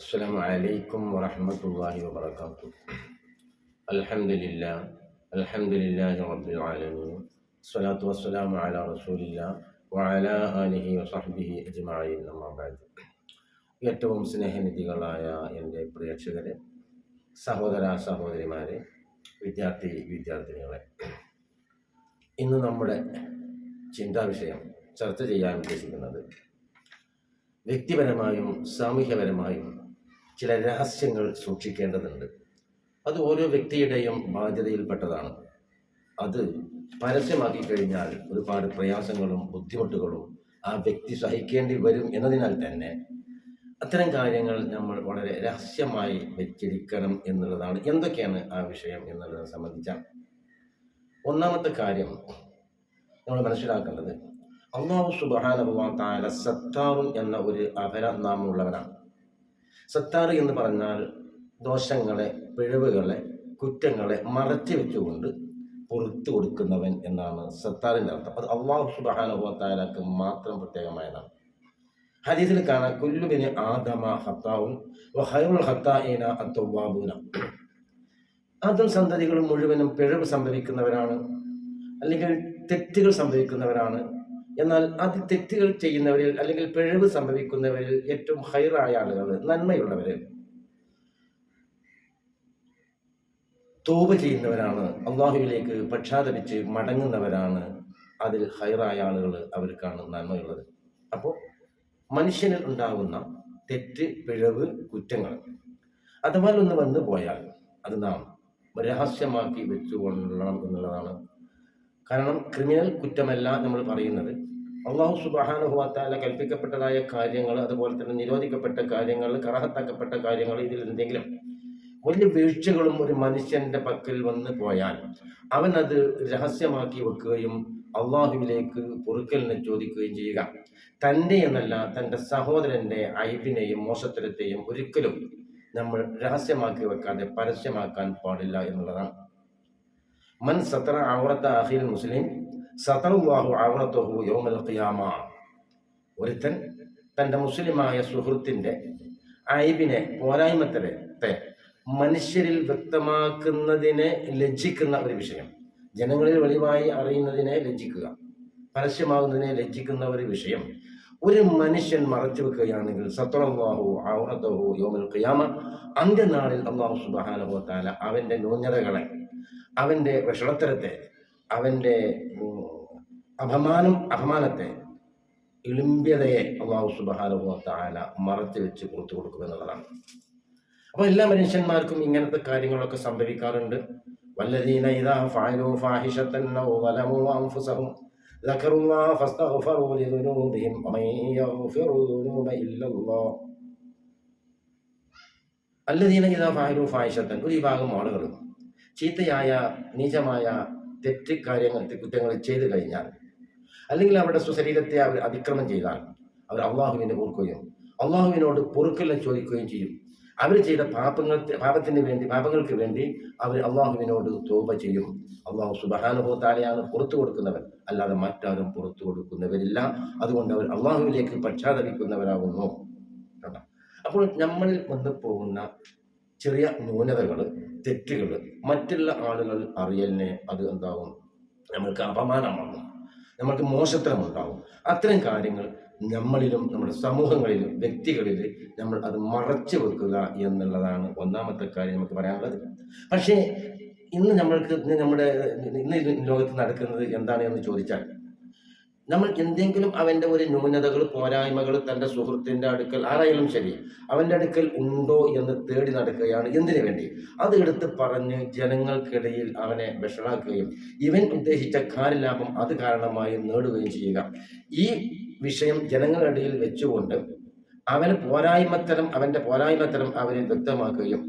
السلام عليكم ورحمة الله وبركاته. الحمد لله الحمد لله رب العالمين. الصلاة والسلام على رسول الله وعلى آله وصحبه أجمعين. أما بعد. ഏറ്റവും സ്നേഹനിധികളായ എൻ്റെ പ്രേക്ഷകരെ, സഹോദര സഹോദരിമാരെ, വിദ്യാർത്ഥിനികളെ, ഇന്ന് നമ്മുടെ ചിന്താവിഷയം ചർച്ച ചെയ്യാൻ ഉദ്ദേശിക്കുന്നത് വ്യക്തിപരമായും സാമൂഹ്യപരമായും ചില രഹസ്യങ്ങൾ സൂക്ഷിക്കേണ്ടതുണ്ട്. അത് ഓരോ വ്യക്തിയുടെയും ബാധ്യതയിൽപ്പെട്ടതാണ്. അത് പരസ്യമാക്കി കഴിഞ്ഞാൽ ഒരുപാട് പ്രയാസങ്ങളും ബുദ്ധിമുട്ടുകളും ആ വ്യക്തി സഹിക്കേണ്ടി വരും എന്നതിനാൽ തന്നെ അത്തരം കാര്യങ്ങൾ നമ്മൾ വളരെ രഹസ്യമായി വെച്ചിരിക്കണം എന്നുള്ളതാണ്. എന്തൊക്കെയാണ് ആ വിഷയം എന്നുള്ളതിനെ സംബന്ധിച്ചാണ്. ഒന്നാമത്തെ കാര്യം നമ്മൾ മനസ്സിലാക്കേണ്ടത്, അല്ലാഹു സുബ്ഹാനഹു വ തആല സത്താറുൻ എന്ന ഒരു അപരനാമമുള്ളവനാണ്. സത്താർ എന്ന് പറഞ്ഞാൽ ദോഷങ്ങളെ, പിഴവുകളെ, കുറ്റങ്ങളെ മറച്ചു വെച്ചുകൊണ്ട് പുറത്തു കൊടുക്കുന്നവൻ എന്നാണ് സത്താറിൻ്റെ അർത്ഥം. അത് അല്ലാഹു സുബ്ഹാനഹു വ തആലക്ക് മാത്രം പ്രത്യേകമായതാണ്. ഹദീസിൽ കാണാം, കുല്ലു ബനി ആദമ ഖത്താഉൻ വ ഖൈറുൽ ഖത്താഇന അത്തവ്വാബൂന. ആദം സന്തതികൾ മുഴുവനും പിഴവ് സംഭവിക്കുന്നവരാണ്, അല്ലെങ്കിൽ തെറ്റുകൾ സംഭവിക്കുന്നവരാണ്. എന്നാൽ അത് തെറ്റുകൾ ചെയ്യുന്നവരിൽ അല്ലെങ്കിൽ പിഴവ് സംഭവിക്കുന്നവരിൽ ഏറ്റവും ഹൈറായ ആളുകൾ, നന്മയുള്ളവര്, തൗബ ചെയ്യുന്നവരാണ്, അള്ളാഹുവിലേക്ക് പക്ഷാതപിച്ച് മടങ്ങുന്നവരാണ്. അതിൽ ഹൈറായ ആളുകൾ, അവർക്കാണ് നന്മയുള്ളത്. അപ്പോൾ മനുഷ്യനിൽ ഉണ്ടാകുന്ന തെറ്റ്, പിഴവ്, കുറ്റങ്ങൾ അഥവാ ഒന്ന് വന്നു പോയാൽ അത് നാം രഹസ്യമാക്കി വെച്ചുകൊള്ളണം എന്നുള്ളതാണ്. കാരണം ക്രിമിനൽ കുറ്റമല്ല നമ്മൾ പറയുന്നത്. അല്ലാഹു സുബ്ഹാനഹു വ തആല കൽപ്പിക്കപ്പെട്ടതായ കാര്യങ്ങൾ, അതുപോലെ തന്നെ നിരോധിക്കപ്പെട്ട കാര്യങ്ങൾ, കറാഹത്താക്കപ്പെട്ട കാര്യങ്ങൾ, ഇതിൽ എന്തെങ്കിലും വലിയ വീഴ്ചകളും ഒരു മനുഷ്യന്റെ പക്കൽ വന്നു പോയാൽ അവൻ അത് രഹസ്യമാക്കി വെക്കുകയും അള്ളാഹുവിലേക്ക് പൊറുക്കലിനെ ചോദിക്കുകയും ചെയ്യുക. തൻ്റെ എന്നല്ല, തൻ്റെ സഹോദരന്റെ ഐബിനെയും മോശത്തരത്തെയും ഒരിക്കലും നമ്മൾ രഹസ്യമാക്കി വെക്കാതെ പരസ്യമാക്കാൻ പാടില്ല എന്നുള്ളതാണ്. മൻ സതറ ഔറത അഖിൽ മുസ്ലിം സതറല്ലാഹു ഔറതഹു യൗമൽ ഖിയാമ. ഒരുത്തൻ തൻ്റെ മുസ്ലിമായ സുഹൃത്തിൻ്റെ ഐബിനെ, പോരായ്മത്തരത്തെ മനുഷ്യരിൽ വ്യക്തമാക്കുന്നതിനെ ലജ്ജിക്കുന്ന ഒരു വിഷയം, ജനങ്ങളിൽ വെളിവായി അറിയുന്നതിനെ ലജ്ജിക്കുക, പരസ്യമാകുന്നതിനെ ലജ്ജിക്കുന്ന ഒരു വിഷയം ഒരു മനുഷ്യൻ മറച്ചു വെക്കുകയാണെങ്കിൽ സതറല്ലാഹു ഔറതഹു യൗമൽ ഖിയാമ, അന്ത്യനാളിൽ അല്ലാഹു സുബ്ഹാനഹു വ തആല അവൻ്റെ ന്യൂനതകളെ, അവൻ്റെ വിഷളത്തരത്തെ, അവൻ്റെ അപമാനത്തെ, ഇളിമ്പ്യതയെ അല്ലാഹു സുബ്ഹാനഹു വ തആല മറച്ചു വെച്ച് പുറത്തു കൊടുക്കുമെന്നുള്ളതാണ്. അപ്പോൾ എല്ലാ മനുഷ്യന്മാർക്കും ഇങ്ങനത്തെ കാര്യങ്ങളൊക്കെ സംഭവിക്കാറുണ്ട്. വല്ലദീന ഇദാ ഫഅലൂ ഫാഹിശതൻ ഔ ളലമൂ അൻഫുസഹും ദക്കറുല്ലാഹ ഫസ്തഗ്ഫറൂ ലിദുനൂബിഹിം വമൻ യഗ്ഫിറു ദുനൂബ ഇല്ലല്ലാഹ്. അല്ലദീന ഇദാ ഫഅലൂ ഫാഹിശതൻ, ഒരു വിഭാഗം ആളുകൾ ചീത്തയായ നീചമായ കുറ്റങ്ങൾ ചെയ്തു കഴിഞ്ഞാൽ, അല്ലെങ്കിൽ അവരുടെ സ്വശരീരത്തെ അവർ അതിക്രമം ചെയ്താൽ, അവർ അള്ളാഹുവിനെ ഓർക്കുകയും അള്ളാഹുവിനോട് പൊറുക്കലിനെ ചോദിക്കുകയും ചെയ്യും. അവർ ചെയ്ത പാപങ്ങൾക്ക് വേണ്ടി അവർ അള്ളാഹുവിനോട് തൗബ ചെയ്യും. അള്ളാഹു സുബ്ഹാനഹു വ തആലയാണ് പുറത്തു കൊടുക്കുന്നവൻ, അല്ലാതെ മറ്റാരും പുറത്തു കൊടുക്കുന്നവരില്ല. അതുകൊണ്ട് അവർ അള്ളാഹുവിലേക്ക് പക്ഷാതപിക്കുന്നവരാകുന്നു. അപ്പോൾ നമ്മളിൽ വന്നു പോകുന്ന ചെറിയ ന്യൂനതകൾ, തെറ്റുകൾ മറ്റുള്ള ആളുകൾ അറിയലിനെ അത് എന്താകും, നമ്മൾക്ക് അപമാനമാകും, നമ്മൾക്ക് മോശത്തരമുണ്ടാകും. അത്തരം കാര്യങ്ങൾ നമ്മളിലും നമ്മുടെ സമൂഹങ്ങളിലും വ്യക്തികളിൽ നമ്മൾ അത് മറച്ചു വെക്കുക എന്നുള്ളതാണ് ഒന്നാമത്തെ കാര്യം നമുക്ക് പറയാനുള്ളത്. പക്ഷേ ഇന്ന് ലോകത്ത് നടക്കുന്നത് എന്താണ് എന്ന് ചോദിച്ചാൽ, നമ്മൾ എന്തെങ്കിലും അവൻ്റെ ഒരു ന്യൂനതകൾ, പോരായ്മകൾ തൻ്റെ സുഹൃത്തിൻ്റെ അടുക്കൽ, ആരായാലും ശരി, അവൻ്റെ അടുക്കൽ ഉണ്ടോ എന്ന് തേടി നടക്കുകയാണ്. എന്തിനു വേണ്ടി? അത് എടുത്ത് പറഞ്ഞ് ജനങ്ങൾക്കിടയിൽ അവനെ വഷളാക്കുകയും ഇവൻ ഉദ്ദേശിച്ച കാര്യലാഭം അത് കാരണമായി നേടുകയും ചെയ്യുക. ഈ വിഷയം ജനങ്ങളുടെ ഇടയിൽ വെച്ചുകൊണ്ട് അവൻ്റെ പോരായ്മത്തരം അവനിൽ വ്യക്തമാക്കുകയും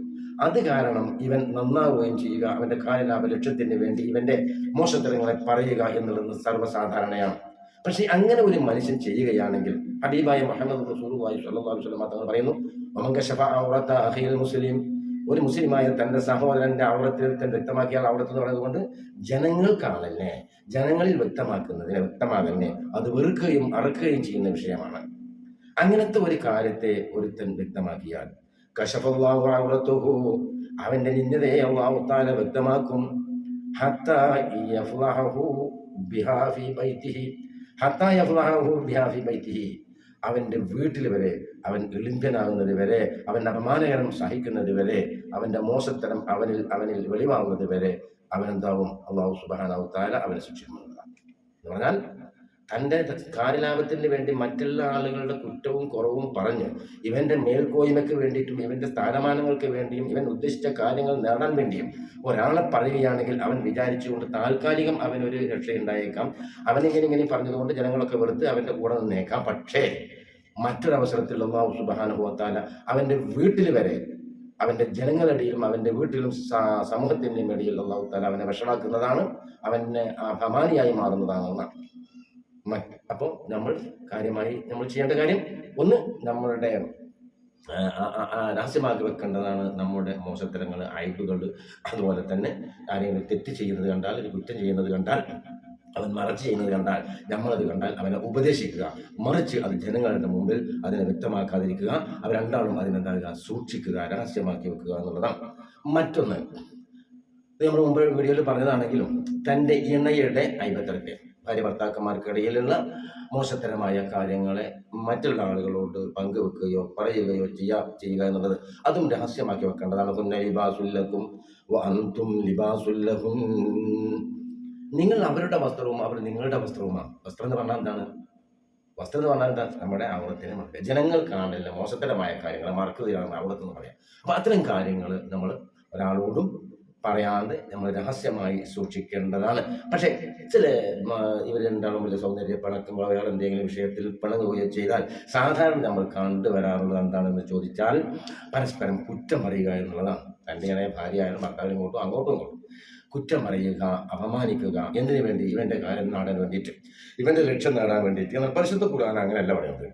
അത് കാരണം ഇവൻ നന്നാവുകയും ചെയ്യുക, അവൻ്റെ കാര്യലാഭ ലക്ഷ്യത്തിന് വേണ്ടി ഇവൻ്റെ മോശത്തരങ്ങളെ പറയുക എന്നുള്ളത് സർവ്വസാധാരണയാണ്. പക്ഷേ അങ്ങനെ ഒരു മനുഷ്യൻ ചെയ്യുകയാണെങ്കിൽ, ഹബീബായ മുഹമ്മദ് റസൂലുള്ളാഹി സ്വല്ലല്ലാഹു അലൈഹി വസല്ലം തങ്ങൾ പറയുന്നു, വമൻ കശഫ ഔറത അഖീൽ മുസ്ലിം, ഒരു മുസ്ലിമായ തൻ്റെ സഹോദരന്റെ ഔറത്തിൽ വ്യക്തമാക്കിയാൽ, ഔറത്ത് എന്ന് പറയുന്നത് ജനങ്ങൾക്കാണല്ലേ, ജനങ്ങളിൽ വ്യക്തമാകലിനെ അത് വെറുക്കുകയും അറക്കുകയും ചെയ്യുന്ന വിഷയമാണ്. അങ്ങനത്തെ ഒരു കാര്യത്തെ ഒരുത്തൻ വ്യക്തമാക്കിയാൽ കശഫല്ലാഹു ഔറത്തുഹു, അവന്റെ നിന്ദതയെ അല്ലാഹു തആല വ്യക്തമാക്കും. ഹത്താ യഫ്ളഹു ബിഹാ ഫീ ബൈതിഹി, ഹത്താ യഫ്ളഹു ബിഹാ ഫീ ബൈതിഹി, അവന്റെ വീട്ടിൽ വരെ അവൻ ഇളിമ്പനാകുന്നത് വരെ, അവൻ അപമാനകരം സഹിക്കുന്നത് വരെ, അവന്റെ മോശത്തരം അവനിൽ വെളിവാകുന്നത് വരെ അവനെന്താവും? അല്ലാഹു സുബ്ഹാനഹു വ തആല അവനെ ശിക്ഷിക്കുന്നതാണ്. എന്ന് പറഞ്ഞാൽ തൻ്റെ കാര്യലാഭത്തിന് വേണ്ടി മറ്റുള്ള ആളുകളുടെ കുറ്റവും കുറവും പറഞ്ഞ് ഇവന്റെ മേൽക്കോയ്മയ്ക്ക് വേണ്ടിയിട്ടും ഇവന്റെ സ്ഥാനമാനങ്ങൾക്ക് വേണ്ടിയും ഇവൻ ഉദ്ദേശിച്ച കാര്യങ്ങൾ നേടാൻ വേണ്ടിയും ഒരാളെ പറയുകയാണെങ്കിൽ അവൻ വിചാരിച്ചുകൊണ്ട് താൽക്കാലികം അവനൊരു രക്ഷയുണ്ടായേക്കാം, അവനിങ്ങനെ പറഞ്ഞതുകൊണ്ട് ജനങ്ങളൊക്കെ വെറുത്ത് അവന്റെ കൂടെ നിന്നേക്കാം. പക്ഷേ മറ്റൊരവസരത്തിൽ അല്ലാഹു സുബ്ഹാനഹു വ തആല അവന്റെ വീട്ടിൽ വരെ, അവന്റെ ജനങ്ങളിടയിലും അവന്റെ വീട്ടിലും സമൂഹത്തിന്റെയും ഇടയിൽ അല്ലാഹു തആല അവനെ വഷളാക്കുന്നതാണ്, അവനെ അപമാനിയായി മാറുന്നതാണ്. അപ്പോൾ നമ്മൾ ചെയ്യേണ്ട കാര്യം, ഒന്ന് നമ്മളുടെ രഹസ്യമാക്കി വെക്കേണ്ടതാണ് നമ്മുടെ മോശത്തരങ്ങൾ, അയബുകൾ. അതുപോലെ തന്നെ ആരെങ്കിലും തെറ്റ് ചെയ്യുന്നത് കണ്ടാൽ, ഒരു കുറ്റം ചെയ്യുന്നത് കണ്ടാൽ, അവൻ മറച്ച് ചെയ്യുന്നത് കണ്ടാൽ, നമ്മളത് കണ്ടാൽ അവനെ ഉപദേശിക്കുക, മറിച്ച് അത് ജനങ്ങളുടെ മുമ്പിൽ അതിനെ വ്യക്തമാക്കാതിരിക്കുക. അവർ രണ്ടാളും അതിനെന്താകുക? സൂക്ഷിക്കുക, രഹസ്യമാക്കി വെക്കുക എന്നുള്ളതാണ്. മറ്റൊന്ന്, നമ്മൾ മുമ്പ് വീഡിയോയിൽ പറഞ്ഞതാണെങ്കിലും, തൻ്റെ ഇണയുടെ ഐബത്തരത്തെ, ഭാര്യ ഭർത്താക്കന്മാർക്കിടയിലുള്ള മോശത്തരമായ കാര്യങ്ങളെ മറ്റുള്ള ആളുകളോട് പങ്കുവെക്കുകയോ പറയുകയോ ചെയ്യുക എന്നുള്ളത് അതും രഹസ്യമാക്കി വെക്കേണ്ടതാണ്. ഹുന്ന ലിബാസുൽ ലക്കും വ അൻതും ലിബാസുൽ ലഹും, നിങ്ങൾ അവരുടെ വസ്ത്രവും അവർ നിങ്ങളുടെ വസ്ത്രവുമാണ്. വസ്ത്രം എന്ന് പറഞ്ഞാൽ എന്താണ്? വസ്ത്രം എന്ന് പറഞ്ഞാൽ എന്താ? നമ്മുടെ ഔറത്തിനെ മറക്കുക. ജനങ്ങൾ കാണില്ല മോശത്തരമായ കാര്യങ്ങൾ മറക്കുകയാണ് ഔറത്തെന്ന് പറയാം. അപ്പോൾ അത്തരം കാര്യങ്ങൾ നമ്മൾ ഒരാളോടും പറയാതെ നമ്മൾ രഹസ്യമായി സൂക്ഷിക്കേണ്ടതാണ്. പക്ഷേ ചില ഇവർ രണ്ടാളും വലിയ സൗന്ദര്യ പിണക്കുമ്പോൾ അയാൾ എന്തെങ്കിലും വിഷയത്തിൽ പിണങ്ങുകയോ ചെയ്താൽ സാധാരണ നമ്മൾ കണ്ടുവരാറുള്ളത് എന്താണെന്ന് ചോദിച്ചാൽ പരസ്പരം കുറ്റം പറയുക എന്നുള്ളതാണ്. തൻ്റെ ഭാര്യയായാലും ഭർത്താവിനും അങ്ങോട്ടും കുറ്റം പറയുക, അപമാനിക്കുക. എന്തിനു വേണ്ടി? ഇവന്റെ കാര്യം നേടാൻ വേണ്ടിയിട്ട്, ഇവന്റെ ലക്ഷ്യം നേടാൻ വേണ്ടിയിട്ട്. എന്നാൽ പരിശുദ്ധ ഖുർആൻ അങ്ങനെയല്ല പറയുന്നത്.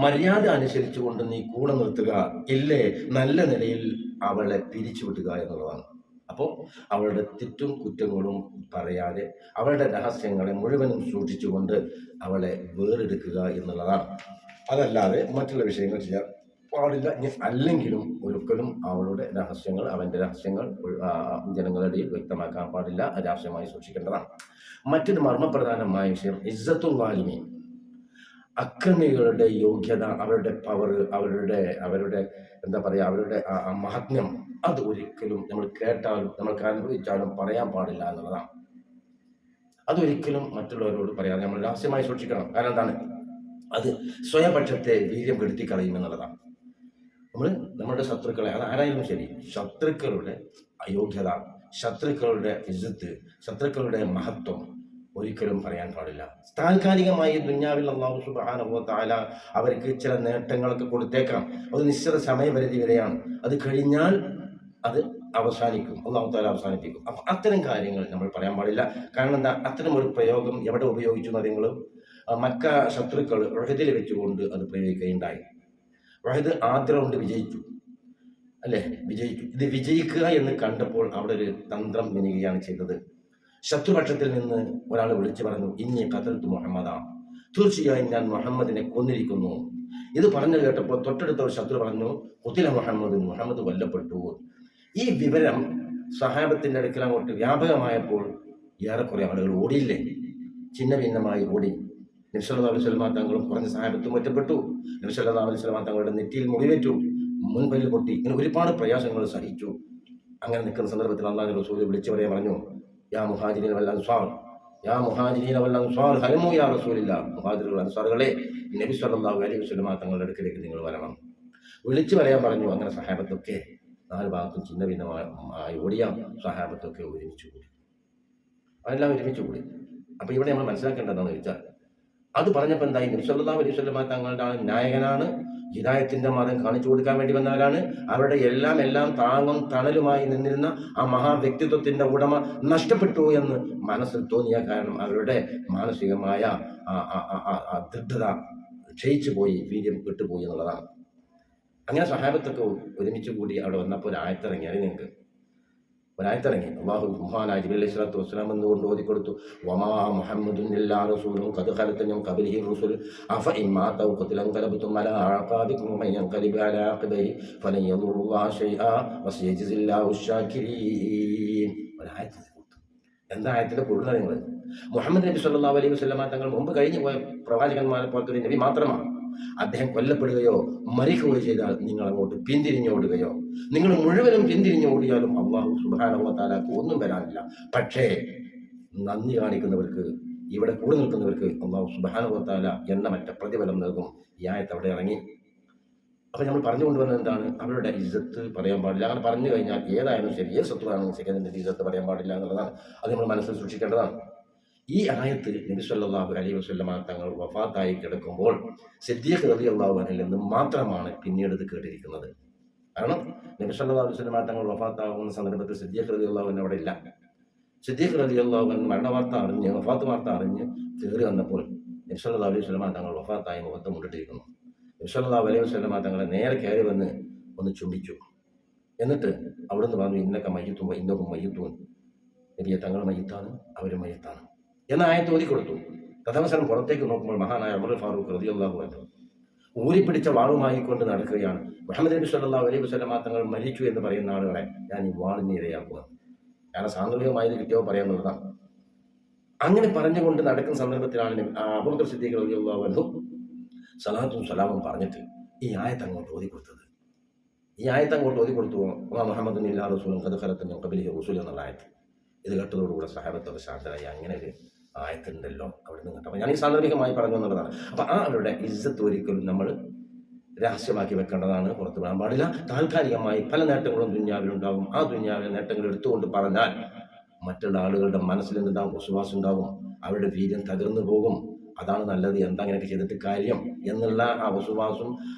മര്യാദ അനുസരിച്ചുകൊണ്ട് നീ കൂടെ നിർത്തുക, ഇല്ലേ നല്ല നിലയിൽ അവളെ പിരിച്ചുവിട്ടുക എന്നുള്ളതാണ്. അപ്പോൾ അവളുടെ തെറ്റും കുറ്റങ്ങളും പറയാതെ അവളുടെ രഹസ്യങ്ങളെ മുഴുവനും സൂക്ഷിച്ചുകൊണ്ട് അവളെ വേറെടുക്കുക എന്നുള്ളതാണ്. അതല്ലാതെ മറ്റുള്ള വിഷയങ്ങൾ ചെയ്യാൻ പാടില്ല. അല്ലെങ്കിലും ഒരിക്കലും അവളുടെ രഹസ്യങ്ങൾ, അവന്റെ രഹസ്യങ്ങൾ ജനങ്ങളുടെ വ്യക്തമാക്കാൻ പാടില്ല, രഹസ്യമായി സൂക്ഷിക്കേണ്ടതാണ്. മറ്റൊരു മർമ്മപ്രധാനമായ വിഷയം ഇസ്സത്തുൽ വാലിമീൻ, അക്രമികളുടെ യോഗ്യത, അവരുടെ പവർ, അവരുടെ എന്താ പറയുക, അവരുടെ മഹാത്മ്യം, അത് ഒരിക്കലും നമ്മൾ കേട്ടാലും നമ്മൾക്ക് അനുഭവിച്ചാലും പറയാൻ പാടില്ല എന്നുള്ളതാണ്. അതൊരിക്കലും മറ്റുള്ളവരോട് പറയാതെ നമ്മൾ രഹസ്യമായി സൂക്ഷിക്കണം. കാരണം എന്താണ്? അത് സ്വയപക്ഷത്തെ വീര്യം കെടുത്തി കളയുമെന്നുള്ളതാണ്. നമ്മളുടെ ശത്രുക്കളെ, അത് ആരായാലും ശരി, ശത്രുക്കളുടെ അയോഗ്യത, ശത്രുക്കളുടെ ഇസ്സത്ത്, ശത്രുക്കളുടെ മഹത്വം ഒരിക്കലും പറയാൻ പാടില്ല. താൽക്കാലികമായി ദുനിയാവിൽ അല്ലാഹു സുബ്ഹാനഹു വ തആല അവർക്ക് ചില നേട്ടങ്ങളൊക്കെ കൊടുത്തേക്കാം. അത് നിശ്ചിത സമയപരിധി വരെയാണ്. അത് കഴിഞ്ഞാൽ അത് അവസാനിക്കും, അല്ലാഹു തആല അവസാനിപ്പിക്കും. അപ്പം അത്തരം കാര്യങ്ങൾ നമ്മൾ പറയാൻ പാടില്ല. കാരണം എന്താ? അത്തരം ഒരു പ്രയോഗം എവിടെ ഉപയോഗിച്ചു എന്നറിയങ്ങൾ? മക്ക ശത്രുക്കൾ ഉഹദിൽ വെച്ചുകൊണ്ട് അത് പ്രയോഗിക്കുകയുണ്ടായി. ഉഹദ് ആദ്യ റൗണ്ട് വിജയിച്ചു, അല്ലേ? വിജയിച്ചു. ഇത് വിജയിക്കുക എന്ന് കണ്ടപ്പോൾ അവിടെ ഒരു തന്ത്രം മെനയുകയാണ് ചെയ്തത്. ശത്രുപക്ഷത്തിൽ നിന്ന് ഒരാൾ വിളിച്ചു പറഞ്ഞു, ഇന്നി ഖതൽതു മുഹമ്മദ, തീർച്ചയായും ഞാൻ മുഹമ്മദിനെ കൊന്നിരിക്കുന്നു. ഇത് പറഞ്ഞു കേട്ടപ്പോൾ തൊട്ടടുത്ത ഒരു ശത്രു പറഞ്ഞു, ഖുതില മുഹമ്മദ് കൊല്ലപ്പെട്ടു. ഈ വിവരം സഹാബത്തിന്റെ അടുക്കൽ അങ്ങോട്ട് വ്യാപകമായപ്പോൾ ഏറെക്കുറെ ആളുകൾ ഓടിയില്ലേ, ചിന്ന ഭിന്നമായി ഓടി. നബി സല്ലല്ലാഹു അലൈഹി വസല്ലം തങ്ങളും കുറഞ്ഞ സഹാബത്തും ഒറ്റപ്പെട്ടു. നബി സല്ലല്ലാഹു അലൈഹി വസല്ലം തങ്ങളുടെ നെറ്റിയിൽ മുറിവേറ്റു, മുൻപല്ല് പൊട്ടി, ഇങ്ങനെ ഒരുപാട് പ്രയാസങ്ങൾ സഹിച്ചു. അങ്ങനെ നിൽക്കുന്ന സന്ദർഭത്തിൽ അല്ലാഹുവിന്റെ റസൂൽ വിളിച്ചു പറയാൻ പറഞ്ഞു, യാ മുഹാജിരീന വൽ അൻസ്വാർ, യാ മുഹാജിരീന വൽ അൻസ്വാർ ഹലമു യാ റസൂലില്ലാ, മുഹാജിറുകൾ അൻസ്വാറുകളെ നബി സല്ലല്ലാഹു അലൈഹി വസല്ലം തങ്ങളുടെ അടുക്കലേക്ക് നിങ്ങൾ വരണം, വിളിച്ചു പറയാൻ പറഞ്ഞു. അങ്ങനെ സഹാബത്തൊക്കെ നാല് ഭാഗത്തും ചിന്ന ഭിന്നമായി ഓടിയ സഹാബത്തൊക്കെ ഒരുമിച്ച് കൂടി, അതെല്ലാം ഒരുമിച്ച് കൂടി. അപ്പൊ ഇവിടെ നമ്മൾ മനസ്സിലാക്കേണ്ടത് എന്താണെന്ന് ചോദിച്ചാൽ, അത് പറഞ്ഞപ്പോൾ എന്തായി? നബി സല്ലല്ലാഹു അലൈഹി വസല്ലം തങ്ങളുടെ നായകനാണ്, ഹിദായത്തിന്റെ മതം കാണിച്ചു കൊടുക്കാൻ വേണ്ടി വന്നവരാണ്. അവരുടെ എല്ലാം താങ്ങും തണലുമായി നിന്നിരുന്ന ആ മഹാവ്യക്തിത്വത്തിന്റെ ഉടമ നഷ്ടപ്പെട്ടു എന്ന് മനസ്സിൽ തോന്നിയ കാരണം അവരുടെ മാനസികമായ ദൃഢത ക്ഷയിച്ചു പോയി, വീര്യം വിട്ടുപോയി എന്നുള്ളതാണ്. അങ്ങനെ സഹാബത്തൊക്കെ ഒരുമിച്ച് കൂടി അവിടെ വന്നപ്പോൾ ഒരു ആയത്തിറങ്ങി. അത് നിങ്ങൾക്ക് ഒരായത്തിറങ്ങി. അള്ളാഹു മഹാനായ ജിബ്രീൽ അലൈഹി സ്വലാത്തു വസ്സലാം എന്നുകൊണ്ട് ഓതിക്കൊടുത്തു. വമാ മുഹമ്മദുൻ ഇല്ലാ റസൂലുൻ ഖദ് ഖലത് മിൻ ഖബ്ലിഹി റുസുൽ അഫ ഇൻ മാത ഔ ഖുതില അൻഖലബ്തും അലാ അഅഖാബികും വമൻ യൻഖലിബ് അലാ അഖബൈഹി ഫലൻ യദുറുല്ലാഹ ശൈആ വസയജ്സില്ലാഹു അശ്ശാകിരീൻ. ഒരായത്ത് കൊടുത്തു. എന്താ ആയത്തിന്റെ പൊരുൾ? നിങ്ങൾ മുഹമ്മദ് നബി സല്ലല്ലാഹു അലൈഹി വസല്ലമ തങ്ങൾ മുമ്പ് കഴിഞ്ഞു പോയ പ്രവാചകന്മാരെ പോലത്തെ ഒരു നബി മാത്രമാണ്. അദ്ദേഹം കൊല്ലപ്പെടുകയോ മരിക്കുകയോ ചെയ്താൽ നിങ്ങൾ അങ്ങോട്ട് പിന്തിരിഞ്ഞോടുകയോ, നിങ്ങൾ മുഴുവനും പിന്തിരിഞ്ഞോടിയാലും അല്ലാഹു സുബ്ഹാനഹു വ തആലക്ക് ഒന്നും വരാനില്ല. പക്ഷേ നന്ദി കാണിക്കുന്നവർക്ക്, ഇവിടെ കൂടെ നിൽക്കുന്നവർക്ക് അല്ലാഹു സുബ്ഹാനഹു വ തആല എണ്ണമറ്റ പ്രതിഫലം നൽകും. ഈ ആയത്ത് അവിടെ ഇറങ്ങി. അപ്പൊ നമ്മൾ പറഞ്ഞുകൊണ്ടുവന്നത് എന്താണ്? അവരുടെ ഇജ്ജത്ത് പറയാൻ പാടില്ല. അങ്ങനെ പറഞ്ഞു കഴിഞ്ഞാൽ ഏതായാലും ശരി, ഏത് ശത്രുവാണെങ്കിലും ശരി, അതിന്റെ ഇജ്ജത്ത് പറയാൻ പാടില്ല എന്നുള്ളതാണ്. അത് നമ്മൾ മനസ്സിൽ സൂക്ഷിക്കേണ്ടതാണ്. ഈ ആയത്ത് നബി സല്ലല്ലാഹു അലൈഹി വസല്ലമ തങ്ങൾ വഫാത്തായി കിടക്കുമ്പോൾ സിദ്ദീഖ് റളിയല്ലാഹു അൻഹുവിൽ നിന്ന് മാത്രമാണ് പിന്നീട് ഇത് കേട്ടിരിക്കുന്നത്. കാരണം നബി സല്ലല്ലാഹു അലൈഹി വസല്ലമ തങ്ങൾ വഫാത്താകുന്ന സന്ദർഭത്തിൽ സിദ്ദീഖ് റളിയല്ലാഹു അൻഹു അവിടെ ഇല്ല. സിദ്ദീഖ് റളിയല്ലാഹു അൻഹു മരണവാർത്ത അറിഞ്ഞ്, വഫാത്ത് വാർത്ത അറിഞ്ഞ് കയറി വന്നപ്പോൾ നബി സല്ലല്ലാഹു അലൈഹി വസല്ലമ തങ്ങൾ വഫാത്തായി മുഖത്ത് മുണ്ടിട്ടിരിക്കുന്നു. നബി സല്ലല്ലാഹു അലൈഹി വസല്ലമ തങ്ങളെ നേരെ കയറി വന്ന് ഒന്ന് ചുംബിച്ചു. എന്നിട്ട് അവിടുന്ന് പറഞ്ഞു, ഇന്നക മയ്യിത്തുൻ വ ഇന്നഹും മയ്യിത്തൂൻ. നബിയെ, തങ്ങൾ മയ്യിത്താണ്, അവരും മയ്യിത്താണ് എന്ന ആയത്ത് ഓതി കൊടുത്തു. തദവസരം പുറത്തേക്ക് നോക്കുമ്പോൾ മഹാനായ ഉമർ ഫാറൂഖ് റളിയല്ലാഹു അൻഹു ഊരിപ്പിടിച്ച വാളുമായി കൊണ്ട് നടക്കുകയാണ്. മുഹമ്മദ് നബി സല്ലല്ലാഹു അലൈഹി വസല്ലമ തങ്ങൾ മരിച്ചു എന്ന് പറയുന്ന ആളുകളെ ഞാൻ ഈ വാളിന് ഇരയാക്കുക. കാരണം സാന്ദർഭികമായത് കിട്ടിയോ പറയാന്നുള്ളതാണ്. അങ്ങനെ പറഞ്ഞുകൊണ്ട് നടക്കുന്ന സന്ദർഭത്തിലാണ് അബൂബക്കർ സിദ്ദീഖ് റളിയല്ലാഹു അൻഹു സലാത്തും സലാമും പറഞ്ഞിട്ട് ഈ ആയത്ത് അങ്ങോട്ട് ഓതി കൊടുത്തത്. ഈ ആയത്ത് അങ്ങോട്ട് ഓതി കൊടുത്തു. മുഹമ്മദുൻ ഇല്ലാ റസൂലുൻ ഖദ് ഖലത് മിൻ ഖബ്ലിഹി റസൂൽ എന്നുള്ള ആയത്ത്. ഇത് കേട്ടതോടുകൂടെ സഹാബത്തൊക്കെ ശാന്തരായി. അങ്ങനെ ഒരു ആയത്തുണ്ടല്ലോ അവിടെ നിന്ന് കേട്ടോ. ഞാൻ ഈ സാന്ദർഭികമായി പറഞ്ഞു എന്നുള്ളതാണ്. അപ്പൊ ആ അവരുടെ ഇജ്ജത്ത് ഒരിക്കലും നമ്മൾ രഹസ്യമാക്കി വെക്കേണ്ടതാണ്, പുറത്തു വിടാൻ പാടില്ല. താൽക്കാലികമായി പല നേട്ടങ്ങളും ദുന്യാവിലുണ്ടാകും. ആ ദുന്യാവിലെ നേട്ടങ്ങൾ എടുത്തുകൊണ്ട് പറഞ്ഞാൽ മറ്റുള്ള ആളുകളുടെ മനസ്സിൽ നിന്നുണ്ടാകും, വിശ്വാസം ഉണ്ടാകും, അവരുടെ വീര്യം തകർന്നു പോകും. അതാണ് നല്ലത്, എന്താ അങ്ങനെയൊക്കെ ചെയ്തിട്ട് കാര്യം എന്നുള്ള ആ വിശ്വാസം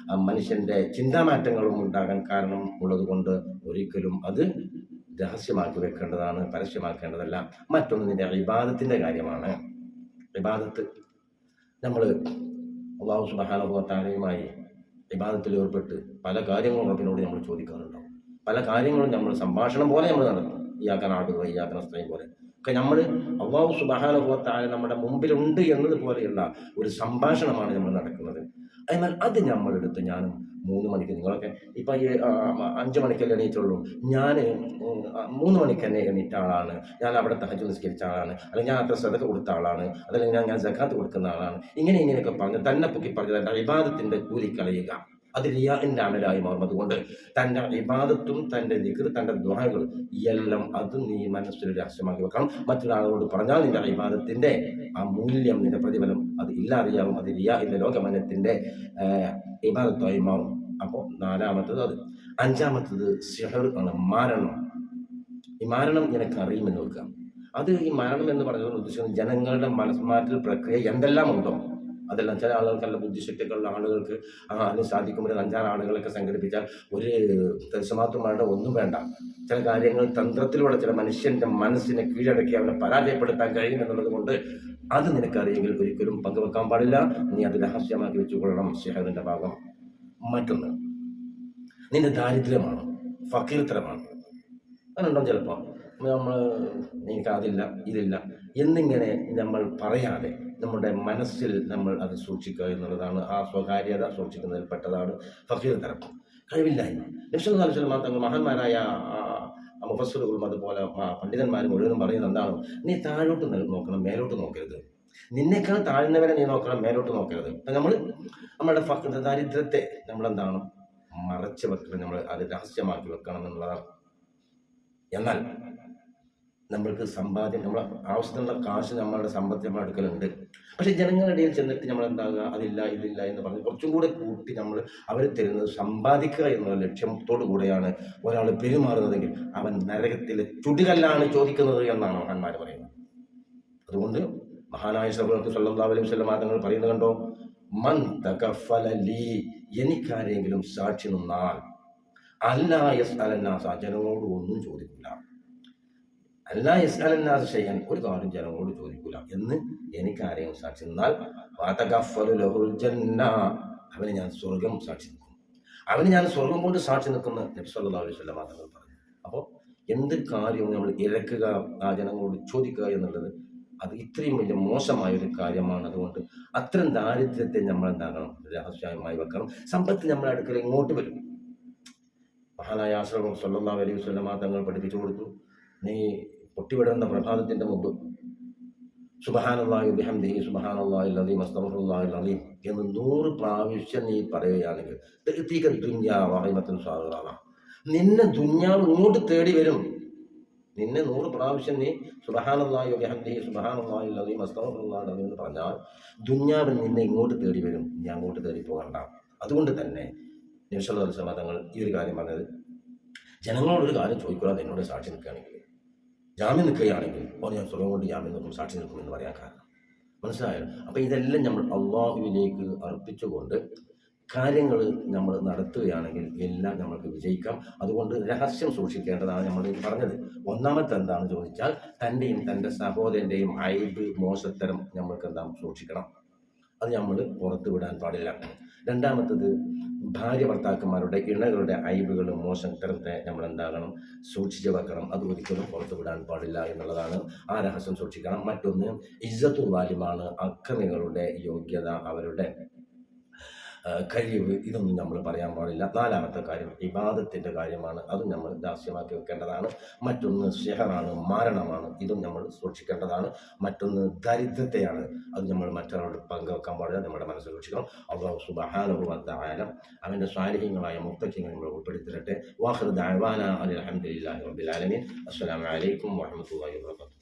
മനുഷ്യന്റെ ചിന്താമാറ്റങ്ങളും ഉണ്ടാകാൻ കാരണം ഉള്ളത് കൊണ്ട് ഒരിക്കലും അത് രഹസ്യമാക്കി വെക്കേണ്ടതാണ്, പരസ്യമാക്കേണ്ടതല്ല. മറ്റൊന്ന് നിന്റെ ഇബാദത്തിന്റെ കാര്യമാണ്. ഇബാദത്ത് നമ്മൾ അല്ലാഹു സുബ്ഹാനഹു വ തആലയുമായി ഇബാദത്തിൽ ഏർപ്പെട്ട് പല കാര്യങ്ങളും റബ്ബിനോട് നമ്മൾ ചോദിക്കാറുണ്ടാവും. പല കാര്യങ്ങളും നമ്മൾ സംഭാഷണം പോലെ നമ്മൾ നടത്തും. ഇയ്യാക നഅ്ബുദു വ ഇയ്യാക നസ്തഈൻ പോലെ ഒക്കെ നമ്മൾ അല്ലാഹു സുബ്ഹാനഹു വ തആല നമ്മുടെ മുമ്പിലുണ്ട് എന്നതുപോലെയുള്ള ഒരു സംഭാഷണമാണ് നമ്മൾ നടക്കുന്നത്. എന്നാൽ അത് നമ്മളെടുത്ത് ഞാനും 3 മണിക്ക്, നിങ്ങളൊക്കെ ഇപ്പം ഈ 5 മണിക്കല്ലേ എണീറ്റുള്ളൂ, ഞാൻ 3 മണിക്ക് തന്നെ എണീറ്റ ആളാണ്, ഞാൻ അവിടെ തഹജ്ജുദ് നിസ്കരിച്ച ആളാണ്, അല്ലെങ്കിൽ ഞാൻ അത്ര സദഖ കൊടുത്ത ആളാണ്, അതല്ലെങ്കിൽ ഞാൻ സകാത്ത് കൊടുക്കുന്ന ആളാണ്, ഇങ്ങനെയൊക്കെ പറഞ്ഞ് തന്നെ പൊക്കി പറഞ്ഞ് തൻ്റെ ഇബാദത്തിൻ്റെ കൂലി കളയുക. അത് റിയാഇന്റെ അമലായി മാറും. അതുകൊണ്ട് തൻ്റെ ഇബാദത്തും തൻ്റെ ദിക്ർ, തൻ്റെ ദുആകൾ എല്ലാം അത് നീ മനസ്സിൽ രഹസ്യമാക്കി വെക്കണം. മറ്റുള്ള ആളുകളോട് പറഞ്ഞാൽ നിന്റെ ഇബാദത്തിന്റെ ആ മൂല്യം, നിന്റെ പ്രതിഫലം അത് ഇല്ലാതെയാവും. അത് റിയാഇന്റെ ലോകമനത്തിന്റെ ഇബാദത്തായി മാറും. അപ്പോൾ 4-മത്തത് അത്. 5-മത്തത് സിഹർ ആണ്, മാരണം. ഈ മാരണം നിനക്ക് അറിയുമെന്ന് വെക്കുക. അത് ഈ മരണം എന്ന് പറയുന്നത് ഉദ്ദേശിക്കുന്നത് ജനങ്ങളുടെ മനസ്മാറ്റൽ പ്രക്രിയ എന്തെല്ലാം ഉണ്ടോ അതെല്ലാം. ചില ആളുകൾക്ക് നല്ല ബുദ്ധിശക്തികളുള്ള ആളുകൾക്ക് അതിന് സാധിക്കുമ്പോൾ 5-6 ആളുകളൊക്കെ സംഘടിപ്പിച്ചാൽ ഒരു ദശമാത്രം വേണ്ട, ഒന്നും വേണ്ട. ചില കാര്യങ്ങൾ തന്ത്രത്തിലൂടെ ചില മനുഷ്യന്റെ മനസ്സിനെ കീഴടക്കി അവനെ പരാജയപ്പെടുത്താൻ കഴിയും എന്നുള്ളത് കൊണ്ട് അത് നിനക്കറിയെങ്കിൽ ഒരിക്കലും പങ്കുവെക്കാൻ പാടില്ല. നീ അത് രഹസ്യമാക്കി വെച്ചുകൊള്ളണം, സിഹറിന്റെ ഭാഗം. മറ്റൊന്ന് നിന്റെ ദാരിദ്ര്യമാണ്, ഫക്കീർത്തരമാണ്. അതുണ്ടോ ചിലപ്പോൾ നമ്മൾ എനിക്കതില്ല ഇതില്ല എന്നിങ്ങനെ നമ്മൾ പറയാതെ നമ്മുടെ മനസ്സിൽ നമ്മൾ അത് സൂക്ഷിക്കുക എന്നുള്ളതാണ്. ആ സ്വകാര്യത സൂക്ഷിക്കുന്നതിൽ പെട്ടതാണ് ഫക്കീർത്തരം, കഴിവില്ലായ്മ. നബി സല്ലല്ലാഹു അലൈഹി വസല്ലം തങ്ങൾ മഹാന്മാരായ മുഫസ്സിറുകളും അതുപോലെ പണ്ഡിതന്മാരും മുഴുവനും പറയുന്നത് എന്താണ്? നീ താഴോട്ട് നോക്കണം, മേലോട്ട് നോക്കരുത്. നിന്നേക്കാൾ താഴ്ന്നവരെ നീ നോക്കണം, മേലോട്ട് നോക്കരുത്. നമ്മൾ നമ്മുടെ ദാരിദ്ര്യത്തെ നമ്മളെന്താണ് മറച്ചു വെക്കണം, നമ്മൾ അത് രഹസ്യമാക്കി വെക്കണം എന്നുള്ളതാണ്. എന്നാൽ നമ്മൾക്ക് സമ്പാദ്യം, നമ്മളെ ആവശ്യത്തിനുള്ള കാശ് നമ്മളുടെ സമ്പത്ത് നമ്മുടെ അടുക്കലുണ്ട്. പക്ഷെ ജനങ്ങളുടെ ഇടയിൽ ചെന്നിട്ട് നമ്മൾ എന്താകുക, അതില്ല ഇതില്ല എന്ന് പറഞ്ഞ് കുറച്ചും കൂടെ കൂട്ടി നമ്മൾ അവർ തരുന്നത് സമ്പാദിക്കുക എന്നുള്ള ലക്ഷ്യത്തോടു കൂടെയാണ് ഒരാൾ പെരുമാറുന്നതെങ്കിൽ അവൻ നരകത്തിലെ ചുടുകല്ലാണ് ചോദിക്കുന്നത് എന്നാണ് മഹാന്മാർ പറയുന്നത്. അതുകൊണ്ട് മഹാനായ സല്ലല്ലാഹു അലൈഹി വസല്ലം തങ്ങൾ പറയുന്നത് കണ്ടോ, മൻ തകഫല ലീ, എനിക്കാരെങ്കിലും സാക്ഷി നിന്നാൽ, അല്ലാ യസ്അലന്നാസ, ജനങ്ങളോട് ഒന്നും ചോദിക്കില്ല, അല്ലാ യസ്അലന്നാസ ഷൈഅൻ, ഒരു കാര്യം ജനങ്ങളോട് ചോദിക്കില്ല എന്ന് എനിക്കാരെയും സാക്ഷി നിന്നാൽ, വതകഫലു ലഹുൽ ജന്ന, അവന് ഞാൻ സ്വർഗം സാക്ഷി നിൽക്കും, അവന് ഞാൻ സ്വർഗം കൊണ്ട് സാക്ഷി നിൽക്കുന്ന നബി സല്ലല്ലാഹു അലൈഹി വസല്ലം തങ്ങൾ പറഞ്ഞു. അപ്പോൾ എന്ത് കാര്യവും നമ്മൾ ഇരക്കുക, ആ ജനങ്ങളോട് ചോദിക്കുക എന്നുള്ളത് അത് ഇത്രയും വലിയ മോശമായ ഒരു കാര്യമാണ്. അതുകൊണ്ട് അത്തരം ദാരിദ്ര്യത്തെ നമ്മൾ എന്താക്കണം, രഹസ്യമായി വെക്കണം. സമ്പത്ത് നമ്മുടെ അടുക്കൽ ഇങ്ങോട്ട് വരും. മഹാനായ അഷ്റഫ് സ്വല്ലല്ലാഹു അലൈഹി വസല്ലമ തങ്ങൾ പഠിപ്പിച്ചു കൊടുത്തു, നീ പൊട്ടിവിടുന്ന പ്രഭാതത്തിൻ്റെ മുമ്പ് സുബ്ഹാനല്ലാഹി വബിഹംദിഹി സുബ്ഹാനല്ലാഹിൽ അസീം അസ്തഗ്ഫിറുല്ലാഹൽ അലീം എന്ന് 100 പ്രാവശ്യം നീ പറയുകയാണെങ്കിൽ തഅതീക ദുനിയാ വഹിമത്തുൻ സാഗിറ, നിന്നെ ദുനിയാവ് ഇങ്ങോട്ട് തേടി വരും. നിന്നെ 100 പ്രാവശ്യം നീ സുബ്ഹാനല്ലാഹി വബിഹംദിഹി സുബ്ഹാനല്ലാഹിൽ അസീം അസ്തഗ്ഫിറുല്ലാഹൽ അലീം എന്ന് പറഞ്ഞാൽ ദുനിയാവ് നിന്നെ ഇങ്ങോട്ട് തേടി വരും, നീ അങ്ങോട്ട് തേടി പോകണ്ട. അതുകൊണ്ട് തന്നെ നബി സല്ലല്ലാഹു അലൈഹി വസല്ലം തങ്ങൾ ഈ ഒരു കാര്യം പറഞ്ഞത്, ജനങ്ങളോടൊരു കാര്യം ചോദിക്കാതെ എന്നോട് സാക്ഷി നിൽക്കുകയാണെങ്കിൽ, ജാമ്യം നിൽക്കുകയാണെങ്കിൽ ഞാൻ സ്വയം കൊണ്ട് ജാമ്യം നിൽക്കും, സാക്ഷി നിൽക്കും എന്ന് പറയാൻ കാരണം മനസ്സിലായോ? അപ്പം ഇതെല്ലാം നമ്മൾ അള്ളാഹുവിലേക്ക് അർപ്പിച്ചുകൊണ്ട് കാര്യങ്ങൾ നമ്മൾ നടത്തുകയാണെങ്കിൽ എല്ലാം നമ്മൾക്ക് വിജയിക്കാം. അതുകൊണ്ട് രഹസ്യം സൂക്ഷിക്കേണ്ടതാണ് നമ്മൾ പറഞ്ഞത്. ഒന്നാമത്തെ എന്താണെന്ന് ചോദിച്ചാൽ, തൻ്റെയും തൻ്റെ സഹോദരൻ്റെയും അയബ്, മോശത്തരം നമ്മൾക്ക് എന്താ സൂക്ഷിക്കണം. അത് നമ്മൾ പുറത്തു വിടാൻ പാടില്ല. രണ്ടാമത്തത്, ഭാര്യ ഭർത്താക്കന്മാരുടെ ഇണകളുടെ അയബുകളും മോശത്തരത്തെ നമ്മൾ എന്താകണം, സൂക്ഷിച്ചു വെക്കണം. അത് ഒരിക്കലും പുറത്തു വിടാൻ പാടില്ല എന്നുള്ളതാണ്. ആ രഹസ്യം സൂക്ഷിക്കണം. മറ്റൊന്ന്, ഇസ്സത്തുൽ വാലിമാണ്, അക്രമികളുടെ യോഗ്യത, അവരുടെ കഴിവ്, ഇതൊന്നും നമ്മൾ പറയാൻ പാടില്ല. നാലാമത്തെ കാര്യം ഇബാദത്തിൻ്റെ കാര്യമാണ്, അതും നമ്മൾ ദാസ്യമാക്കി വെക്കേണ്ടതാണ്. മറ്റൊന്ന് സിഹറാണ്, മാരണമാണ്, ഇതും നമ്മൾ സൂക്ഷിക്കേണ്ടതാണ്. മറ്റൊന്ന് ദരിദ്രത്തെയാണ്, അത് നമ്മൾ മറ്റൊരാളോട് പങ്കുവെക്കാൻ പാടില്ല, നമ്മുടെ മനസ്സിൽ സൂക്ഷിക്കണം. അല്ലാഹു സുബ്ഹാനഹു വ തആല അവൻ്റെ സ്വാലിഹീങ്ങളായ മുത്തഖീങ്ങളെ നമ്മൾ ഉൾപ്പെടുത്തിരട്ടെ. വാഖിറു ദഅവാനാ അൽഹംദുലില്ലാഹി റബ്ബിൽ ആലമീൻ. അസ്സലാമു അലൈക്കും വറഹ്മത്തുള്ളാഹി വബറകാതുഹു.